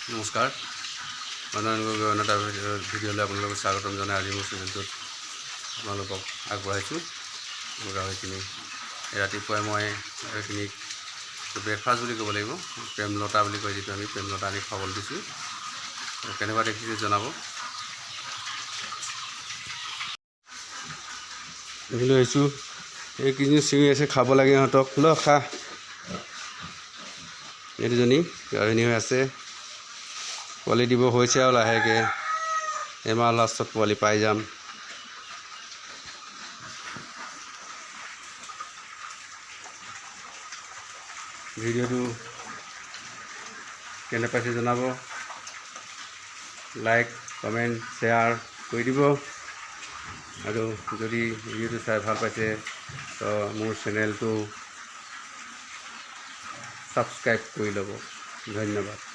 নমস্কাৰ অন্য এটা ভিডিঅ'লৈ আপোনালোকক স্বাগতম জনাই আজি মোৰ চেনেলটোত আপোনালোকক আগবঢ়াইছোঁ। গাহৰিখিনি ৰাতিপুৱাই মই গাহৰিখিনিক ব্ৰেকফাষ্ট বুলি ক'ব লাগিব, প্ৰেমলতা বুলি কয় যিটো আমি প্ৰেমলতা আনি খাবলৈ দিছোঁ। কেনেকুৱা দেখিছে জনাব। দেখিলোঁ আহিছোঁ এইকেইজনী চিঞৰি আছে, খাব লাগে ইহঁতক। ল খা। এই দুজনী গাভিনী হৈ আছে, পোৱালি দিব হৈছে আৰু লাহেকৈ এমাহ লাষ্টত পোৱালি পাই যাম। ভিডিঅ'টো কেনে পাইছে জনাব, লাইক কমেণ্ট শ্বেয়াৰ কৰি দিব, আৰু যদি ভিডিঅ'টো চাই ভাল পাইছে তো মোৰ চেনেলটো ছাবস্ক্ৰাইব কৰি ল'ব। ধন্যবাদ।